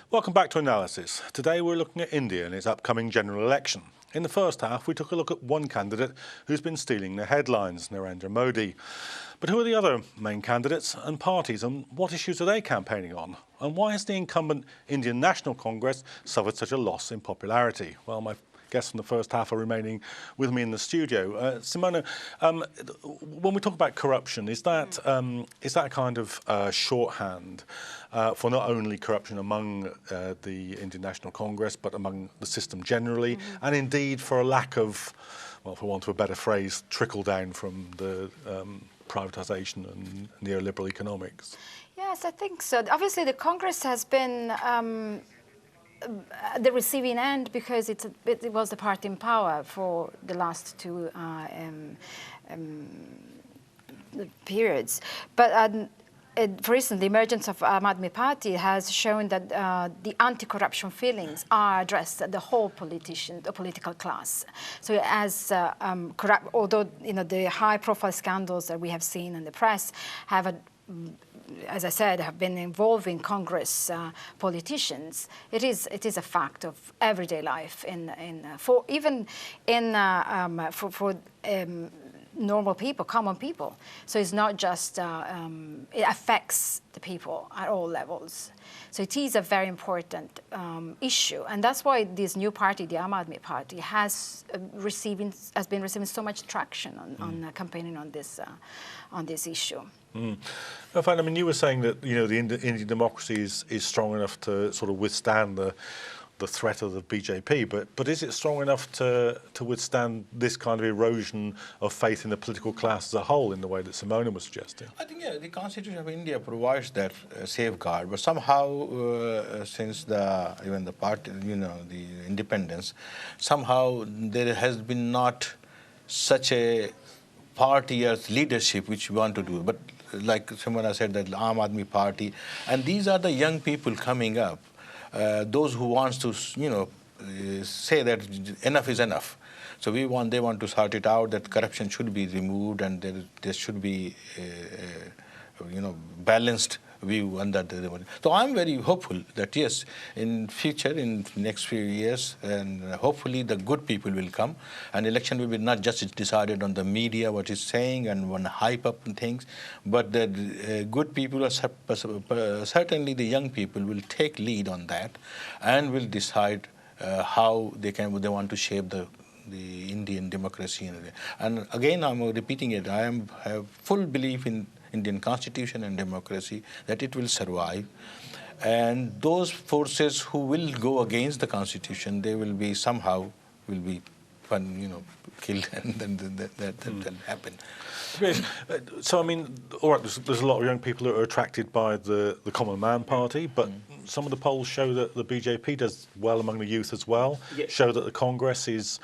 Welcome back to Analysis. Today we're looking at India and its upcoming general election. In the first half, we took a look at one candidate who's been stealing the headlines, Narendra Modi. But who are the other main candidates and parties, and what issues are they campaigning on? And why has the incumbent Indian National Congress suffered such a loss in popularity? Well, my guests from the first half are remaining with me in the studio. Simona, when we talk about corruption, is that a kind of shorthand for not only corruption among the Indian National Congress, but among the system generally, and indeed for a lack of, well, for want of a better phrase, trickle down from the privatisation and neoliberal economics? Yes, I think so. Obviously, the Congress has been the receiving end because it was the party in power for the last two periods. But for instance, the emergence of Aam Aadmi Party has shown that the anti-corruption feelings are addressed at the whole political class. So as although the high-profile scandals that we have seen in the press have as I said, have been involving Congress politicians. It is a fact of everyday life for normal people, common people. So it's not just it affects the people at all levels. So it is a very important issue, and that's why this new party, the Aam Aadmi Party, has been receiving so much traction on campaigning on this issue. In fact, I mean, you were saying that the Indian democracy is strong enough to sort of withstand the threat of the BJP, but is it strong enough to withstand this kind of erosion of faith in the political class as a whole in the way that Simona was suggesting? I think the Constitution of India provides that safeguard, but somehow since even the party, the independence, somehow there has been not such a party as leadership which we want to do. But like Simona said, that Aam Aadmi Party, and these are the young people coming up. Those who wants to, say that enough is enough. So they want to sort it out, that corruption should be removed, and there should be, balanced view under the. So I'm very hopeful that yes, in future, in next few years, and hopefully the good people will come, and election will be not just decided on the media what is saying and one hype up and things, but the good people are certainly the young people will take lead on that, and will decide how they want to shape the Indian democracy. And again, I'm repeating it. I have full belief in Indian Constitution and democracy, that it will survive. And those forces who will go against the Constitution, they will be somehow killed, and then that happen. So, I mean, all right, there's a lot of young people who are attracted by the Common Man Party, but some of the polls show that the BJP does well among the youth as well, show that the Congress is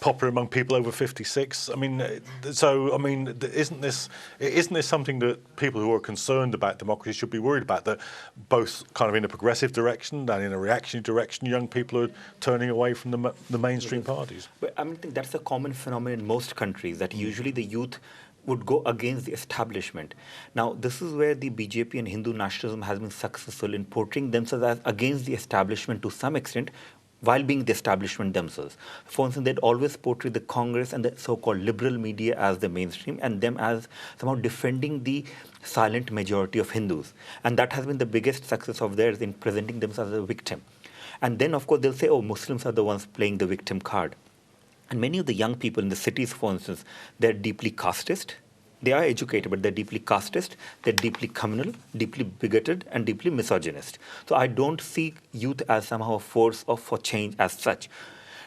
popular among people over 56. I mean, isn't this something that people who are concerned about democracy should be worried about? That both kind of in a progressive direction and in a reactionary direction, young people are turning away from the mainstream parties. But I think that's a common phenomenon in most countries, that usually the youth would go against the establishment. Now, this is where the BJP and Hindu nationalism has been successful in portraying themselves as against the establishment to some extent, while being the establishment themselves. For instance, they'd always portray the Congress and the so-called liberal media as the mainstream, and them as somehow defending the silent majority of Hindus. And that has been the biggest success of theirs in presenting themselves as a victim. And then, of course, they'll say, oh, Muslims are the ones playing the victim card. And many of the young people in the cities, for instance, they're deeply casteist. They are educated, but they're deeply casteist, they're deeply communal, deeply bigoted, and deeply misogynist. So I don't see youth as somehow a force for change as such.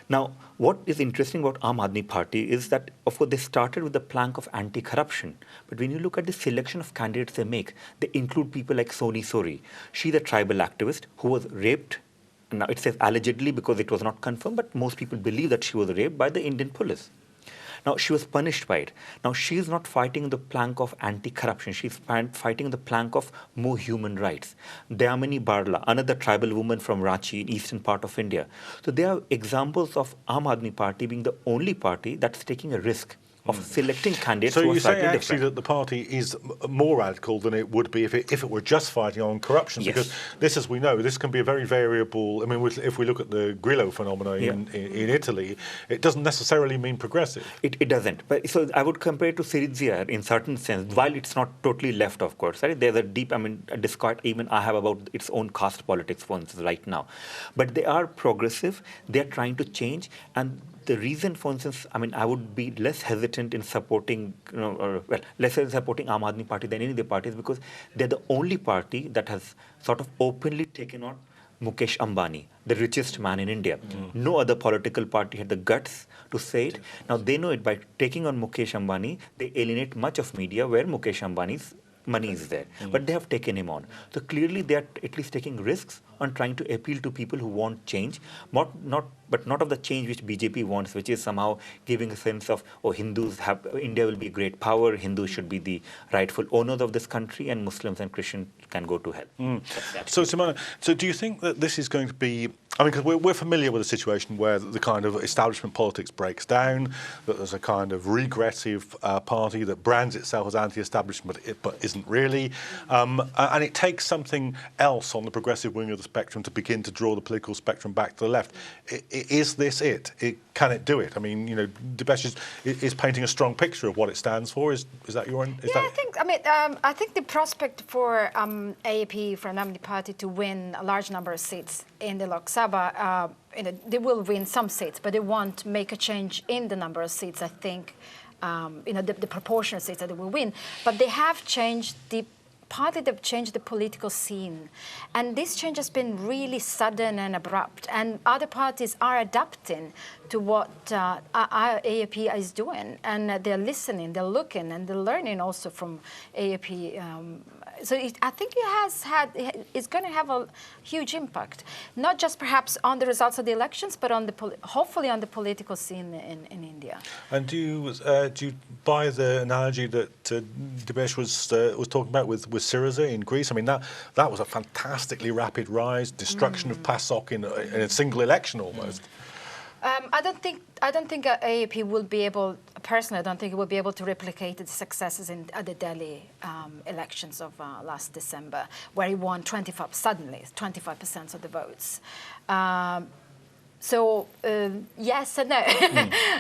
Now, what is interesting about Aam Aadmi Party is that, of course, they started with the plank of anti-corruption. But when you look at the selection of candidates they make, they include people like Soni Sori. She's a tribal activist who was raped. Now, it says allegedly because it was not confirmed, but most people believe that she was raped by the Indian police. Now, she was punished by it. Now, she is not fighting the plank of anti-corruption. She's fighting the plank of more human rights. Dayamani Barla, another tribal woman from Ranchi, in eastern part of India. So there are examples of Aam Aadmi Party being the only party that's taking a risk of selecting candidates So who are you say slightly actually different. that the party is more radical than it would be if it were just fighting on corruption, Yes. because this, as we know, this can be a very variable. I mean, if we look at the Grillo phenomenon Yeah. in Italy, it doesn't necessarily mean progressive. It doesn't. But so I would compare it to Syriza in certain sense, while it's not totally left, of course. Right? There's a deep, a discord even I have about its own caste politics, for instance, right now. But they are progressive. They're trying to change. And the reason, for instance, I would be less hesitant in supporting, less in supporting Aam Aadmi Party than any other parties, because they're the only party that has sort of openly taken on Mukesh Ambani, the richest man in India. No other political party had the guts to say it. Now they know it. By taking on Mukesh Ambani, they alienate much of media where Mukesh Ambani's money is there. But they have taken him on. So clearly they are at least taking risks on trying to appeal to people who want change, but not of the change which BJP wants, which is somehow giving a sense of, India will be a great power, Hindus should be the rightful owners of this country, and Muslims and Christians can go to hell. So, Simona, so do you think that this is going to be, because we're familiar with a situation where the kind of establishment politics breaks down, that there's a kind of regressive party that brands itself as anti-establishment but isn't really, and it takes something else on the progressive wing of the spectrum to begin to draw the political spectrum back to the left. Is this it? Can it do it? I mean, Dipesh is painting a strong picture of what it stands for. Is that your own? I think the prospect for AAP, for an Aam Aadmi Party, to win a large number of seats in the Lok Sabha, they will win some seats, but they won't make a change in the number of seats. I think, the proportion of seats that they will win, but they have changed partly they've changed the political scene. And this change has been really sudden and abrupt. And other parties are adapting to what AAP is doing. And they're listening, they're looking, and they're learning also from AAP. I think it's going to have a huge impact, not just perhaps on the results of the elections, but on hopefully on the political scene in India. And do you buy the analogy that Dipesh was talking about with Syriza in Greece? I mean, that was a fantastically rapid rise, destruction of PASOK in a single election almost. I don't think AAP will be able. Personally, I don't think it will be able to replicate the successes at the Delhi elections of last December, where he won 25% of the votes. Yes and no.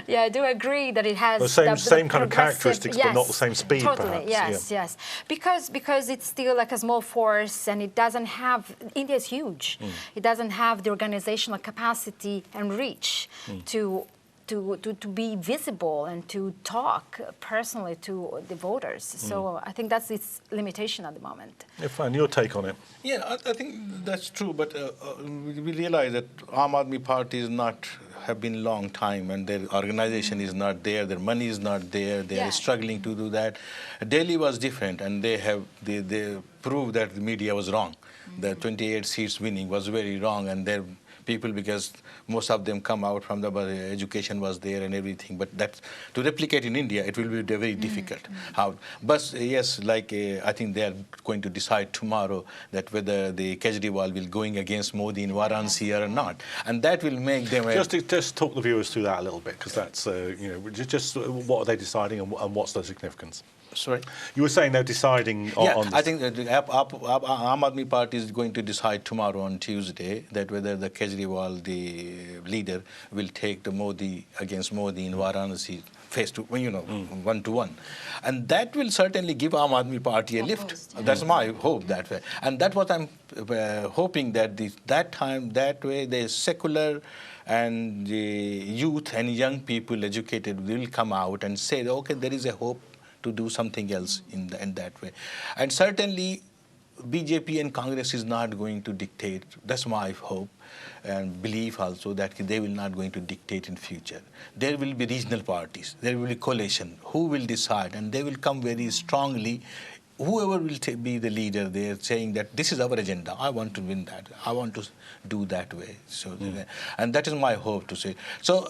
Yeah, I do agree that it has the same kind of characteristics, but not the same speed, totally, perhaps. Yes. Because it's still like a small force, and it doesn't have. India is huge. It doesn't have the organizational capacity and reach to be visible and to talk personally to the voters. So I think that's its limitation at the moment. Irfan, your take on it? Yeah, I think that's true, but we realize that Aam Aadmi Party have been a long time, and their organization is not there, their money is not there, they are struggling to do that. Delhi was different, and they proved that the media was wrong. The 28 seats winning was very wrong, and their people, because most of them come out from the education was there and everything, but that to replicate in India, it will be very difficult. But yes, I think they are going to decide tomorrow that whether the Kejriwal will going against Modi in Varanasi or not, and that will make them just talk the viewers through that a little bit, because that's just what are they deciding and what's the significance? Sorry? You were saying they're deciding on this. I think that the Aam Aadmi Party is going to decide tomorrow on Tuesday that whether the Kejriwal, the leader, will take the Modi against Modi in Varanasi one-to-one. And that will certainly give Aam Aadmi Party a lift. That's my hope that way. And that's what I'm hoping, that that way the secular and the youth and young people educated will come out and say, okay, there is a hope to do something else in that way. And certainly BJP and Congress is not going to dictate. That's my hope and belief also, that they will not going to dictate in future. There will be regional parties, there will be coalition, who will decide, and they will come very strongly. Whoever will be the leader there, saying that this is our agenda, I want to win that, I want to do that way. So, and that is my hope to say. So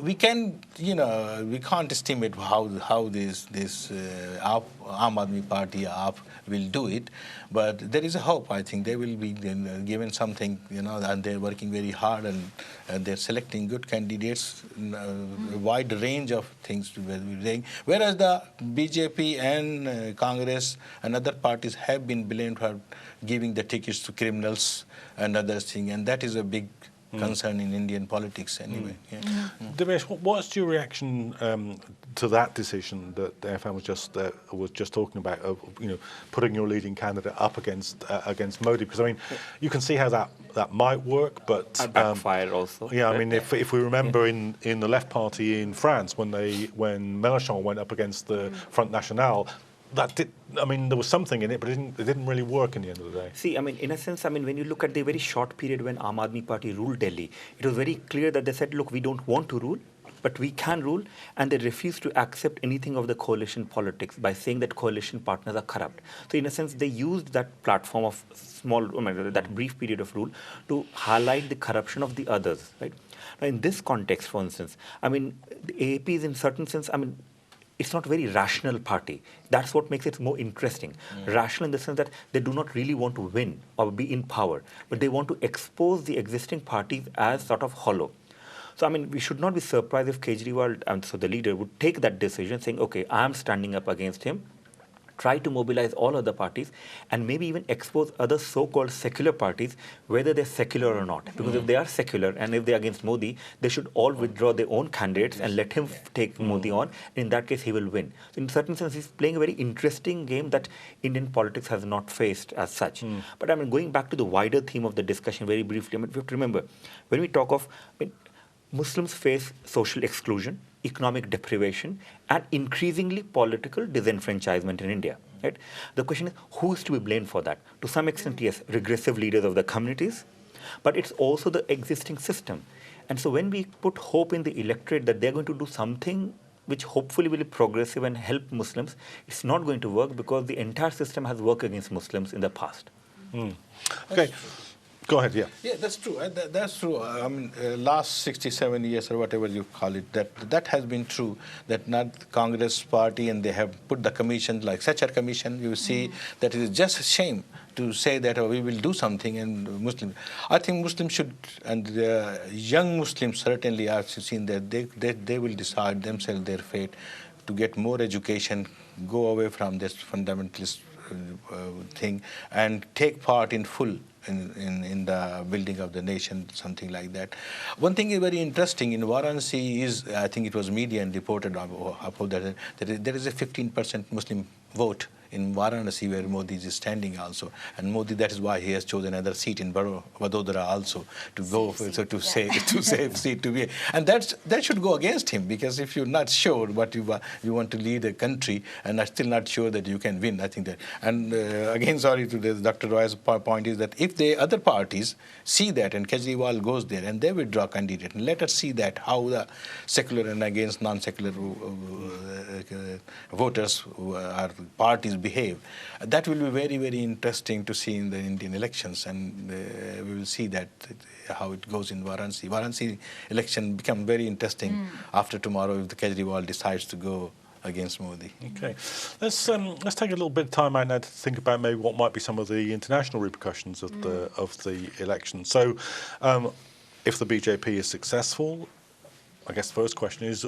we can, we can't estimate how this Aam Aadmi Party, AAP, will do it, but there is a hope. I think they will be given something, and they're working very hard, and they're selecting good candidates, a wide range of things to be doing. Whereas the BJP and Congress and other parties have been blamed for giving the tickets to criminals and other things, and that is a big concern in Indian politics anyway. Yeah. Devesh, what's your reaction to that decision that FM was just talking about, of putting your leading candidate up against Modi? Because I mean, you can see how that might work, but and backfire also. Yeah, I mean, if we remember in the Left Party in France when Mélenchon went up against the Front National, there was something in it, but it didn't really work in the end of the day. See, I mean, in a sense, when you look at the very short period when Aam Aadmi Party ruled Delhi, it was very clear that they said, look, we don't want to rule, but we can rule, and they refused to accept anything of the coalition politics by saying that coalition partners are corrupt. So in a sense, they used that platform of that brief period of rule to highlight the corruption of the others, right? Now, in this context, for instance, the AAP is in certain sense, it's not a very rational party. That's what makes it more interesting. Rational in the sense that they do not really want to win or be in power, but they want to expose the existing parties as sort of hollow. So, we should not be surprised if Kejriwal, so the leader, would take that decision saying, okay, I'm standing up against him, try to mobilize all other parties, and maybe even expose other so-called secular parties, whether they're secular or not. Because if they are secular and if they're against Modi, they should all withdraw their own candidates and let him take Modi on. In that case, he will win. So in a certain sense, he's playing a very interesting game that Indian politics has not faced as such. But going back to the wider theme of the discussion very briefly, we have to remember, when we talk of Muslims face social exclusion, economic deprivation, and increasingly political disenfranchisement in India. Right? The question is, who is to be blamed for that? To some extent, yes, regressive leaders of the communities, but it's also the existing system. And so when we put hope in the electorate that they're going to do something which hopefully will be progressive and help Muslims, it's not going to work because the entire system has worked against Muslims in the past. Okay. Go ahead, yeah. Yeah, that's true. That's true. Last 67 years or whatever you call it, that has been true. That not Congress party, and they have put the commission like Sachar Commission. You see that it is just a shame to say that we will do something. And I think Muslims should, and young Muslims certainly, I've seen that they will decide themselves their fate to get more education, go away from this fundamentalist thing, and take part in full in the building of the nation, something like that. One thing is very interesting in Varanasi is, I think it was media and reported about that there is a 15% Muslim vote in Varanasi where Modi is standing also, and Modi, that is why he has chosen another seat in Vadodara also to go to save seat to be, and that should go against him, because if you're not sure what you want to lead a country and are still not sure that you can win, I think that, and again sorry to this, Dr. Roy's point is that if the other parties see that and Kejriwal goes there and they withdraw candidate, and let us see that how the secular and against non-secular voters or parties behave. That will be very, very interesting to see in the Indian elections, and we will see that how it goes in Varanasi. Varanasi election become very interesting after tomorrow if the Kejriwal decides to go against Modi. Okay, let's take a little bit of time out now to think about maybe what might be some of the international repercussions of the election. So, if the BJP is successful, I guess the first question is,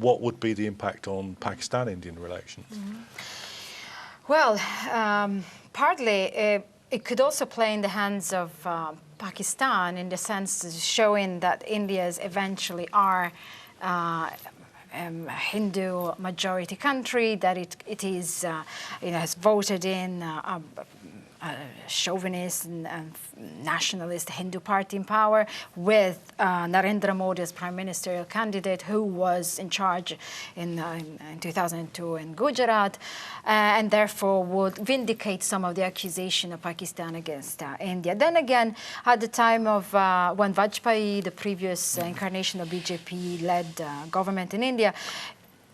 what would be the impact on Pakistan-Indian relations? Well, partly it could also play in the hands of Pakistan, in the sense of showing that India's eventually are Hindu majority country, that it is has voted in chauvinist and nationalist Hindu party in power, with Narendra Modi as prime ministerial candidate, who was in charge in 2002 in Gujarat, and therefore would vindicate some of the accusation of Pakistan against India. Then again, at the time of when Vajpayee, the previous incarnation of BJP-led government in India,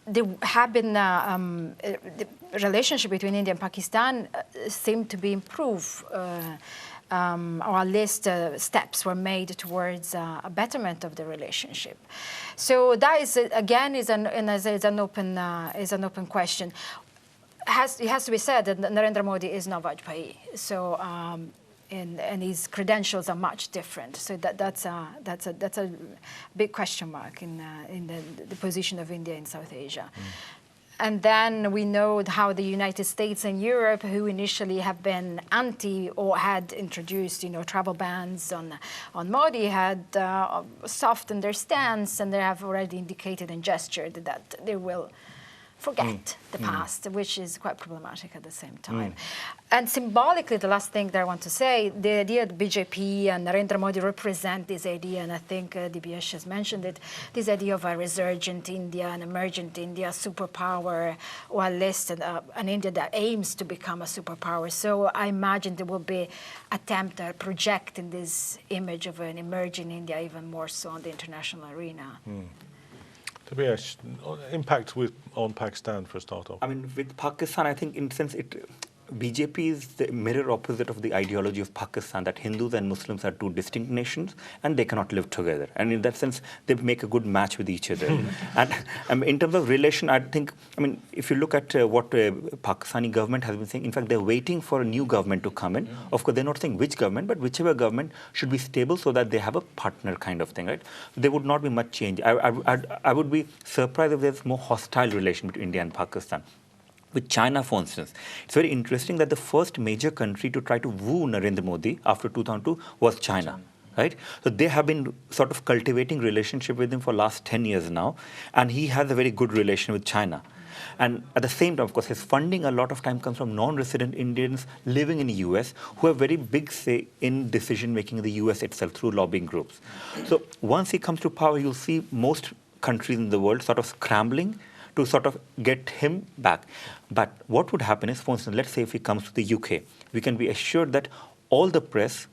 there have been the relationship between India and Pakistan seemed to be improved or at least steps were made towards a betterment of the relationship. So that is again is an open question. It has to be said that Narendra Modi is not Vajpayee, so and his credentials are much different. So that's a big question mark in the position of India in South Asia. And then we know how the United States and Europe, who initially have been anti or had introduced, travel bans on Modi, had softened their stance, and they have already indicated and gestured that they will forget the past, which is quite problematic at the same time. And symbolically, the last thing that I want to say, the idea that BJP and Narendra Modi represent this idea, and I think Divyesh has mentioned it, this idea of a resurgent India, an emergent India, superpower, or at least an India that aims to become a superpower. So I imagine there will be attempt at projecting this image of an emerging India even more so on the international arena. Tobias, impact on Pakistan for a start off. I mean, with Pakistan, I think in a sense BJP is the mirror opposite of the ideology of Pakistan, that Hindus and Muslims are two distinct nations and they cannot live together. And in that sense, they make a good match with each other. And in terms of relation, I think, if you look at what Pakistani government has been saying, in fact, they're waiting for a new government to come in. Of course, they're not saying which government, but whichever government should be stable so that they have a partner kind of thing, right? There would not be much change. I would be surprised if there's more hostile relation between India and Pakistan. With China, for instance, it's very interesting that the first major country to try to woo Narendra Modi after 2002 was China. Right? So they have been sort of cultivating relationship with him for last 10 years now, and he has a very good relation with China. And at the same time, of course, his funding a lot of time comes from non-resident Indians living in the US who have very big say in decision-making in the US itself through lobbying groups. So once he comes to power, you'll see most countries in the world sort of scrambling to sort of get him back. But what would happen is, for instance, let's say if he comes to the UK, we can be assured that all the press,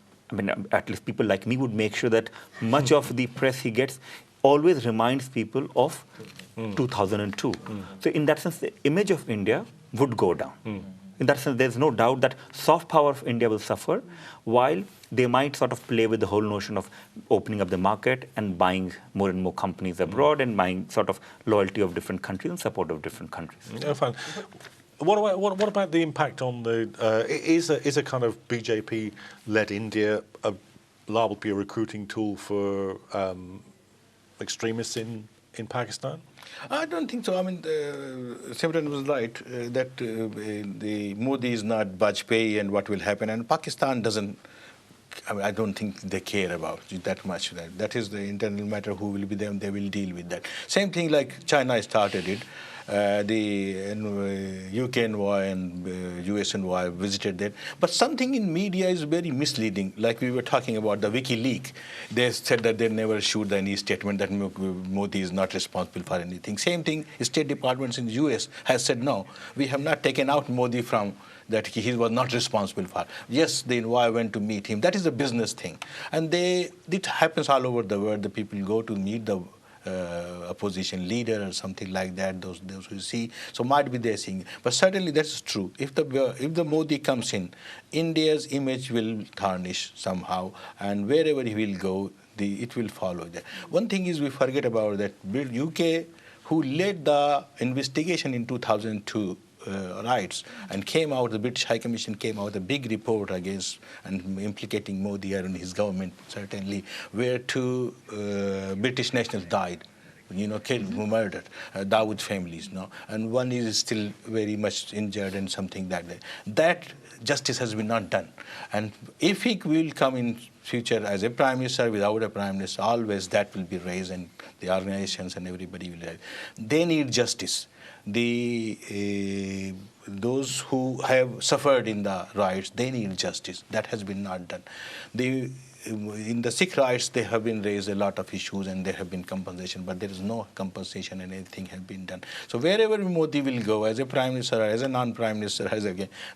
at least people like me, would make sure that much of the press he gets always reminds people of 2002. So in that sense, the image of India would go down. In that sense, there's no doubt that soft power of India will suffer, while they might sort of play with the whole notion of opening up the market and buying more and more companies abroad and buying sort of loyalty of different countries and support of different countries. Yeah, fine. What about the impact on the... is a kind of BJP-led India liable to be a recruiting tool for extremists in Pakistan? I don't think so. Simran was right that the Modi is not Vajpayee and what will happen, and Pakistan doesn't. I don't think they care about it that much. That is the internal matter. Who will be them? They will deal with that. Same thing like China started it. The UK envoy and US envoy visited that. But something in media is very misleading. Like we were talking about the WikiLeaks. They said that they never issued any statement that Modi is not responsible for anything. Same thing, State Departments in the US has said, no, we have not taken out Modi from that he was not responsible for. Yes, the envoy went to meet him. That is a business thing. And it happens all over the world. The people go to meet the opposition leader or something like that, those who see. So might be they're seeing. But certainly that's true. If the Modi comes in, India's image will tarnish somehow, and wherever he will go, it will follow that. One thing is we forget about that UK, who led the investigation in 2002, rights, and the British High Commission came out with a big report against and implicating Modi and his government, certainly, where two British nationals died, killed, murdered, Dawood families, and one is still very much injured and something like that. That justice has been not done. And if he will come in future as a prime minister, without a prime minister, always that will be raised, and the organizations and everybody will raise. They need justice. Those who have suffered in the riots, they need justice. That has been not done. In the Sikh riots, there have been raised a lot of issues and there have been compensation, but there is no compensation and anything has been done. So wherever Modi will go, as a prime minister or as a non-prime minister,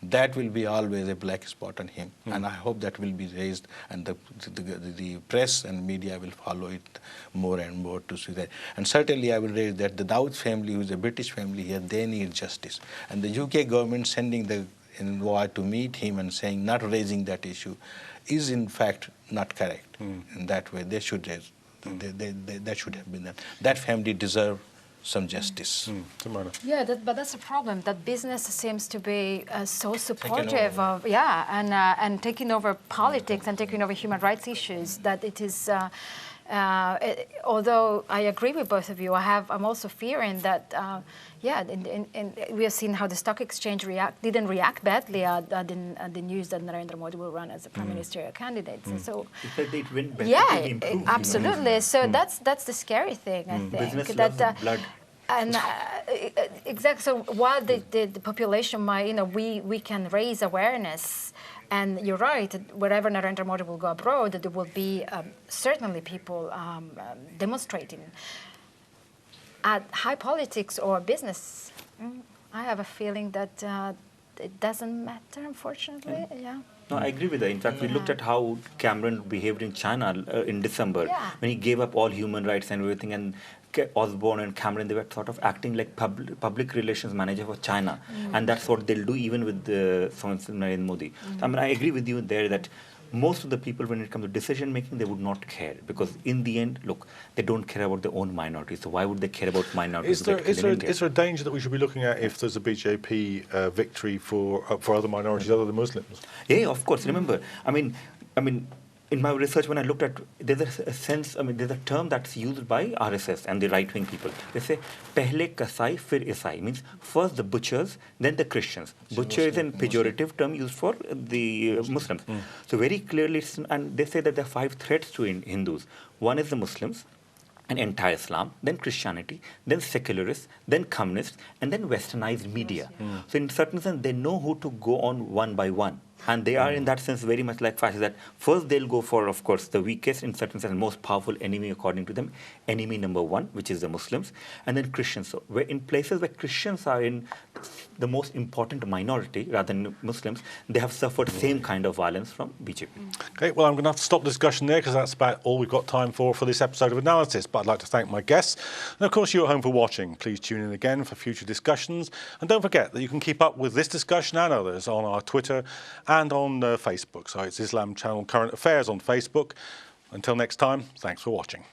that will be always a black spot on him. And I hope that will be raised, and the press and media will follow it more and more to see that. And certainly I will raise that the Dawood family, who is a British family here, they need justice. And the UK government sending the invite to meet him and saying not raising that issue is in fact not correct. In that way, they should raise. That should have been done. That family deserve some justice. Simona. Yeah, but that's a problem. That business seems to be so supportive of, and taking over politics and taking over human rights issues that it is. Although I agree with both of you, I'm also fearing that. We have seen how the stock exchange didn't react badly at the news that Narendra Modi will run as a prime ministerial candidate. So it went better, improved, absolutely. So that's the scary thing, I think. Business that loves blood. And exactly. So while the population might, we can raise awareness. And you're right, wherever Narendra Modi will go abroad, there will be certainly people demonstrating. At high politics or business, I have a feeling that it doesn't matter, unfortunately. Yeah. No, I agree with that. In fact, we looked at how Cameron behaved in China in December when he gave up all human rights and everything, and Osborne and Cameron, they were sort of acting like public relations manager for China, and that's what they'll do even with Narendra Modi. I mean, I agree with you there that most of the people, when it comes to decision making, they would not care, because in the end, look, they don't care about their own minorities. So why would they care about minorities? Is there a danger that we should be looking at if there's a BJP victory for other minorities other than Muslims? Yeah, of course. Remember, I mean, in my research, when I looked at, there's a sense, there's a term that's used by RSS and the right-wing people. They say, "Pehle Kasai, fir Isai," means first the butchers, then the Christians. Butcher is a pejorative term used for the Muslims. So very clearly, and they say that there are 5 threats to Hindus. One is the Muslims, and entire Islam, then Christianity, then secularists, then communists, and then westernized media. So in certain sense, they know who to go on one by one. And they are in that sense very much like fascists, that first they'll go for, of course, the weakest, in certain sense, most powerful enemy according to them, enemy number 1, which is the Muslims, and then Christians. So in places where Christians are in the most important minority, rather than Muslims, they have suffered same kind of violence from BJP. Okay, well, I'm going to have to stop the discussion there because that's about all we've got time for this episode of Analysis. But I'd like to thank my guests. And of course, you at home for watching. Please tune in again for future discussions. And don't forget that you can keep up with this discussion and others on our Twitter and on Facebook. So it's Islam Channel Current Affairs on Facebook. Until next time, thanks for watching.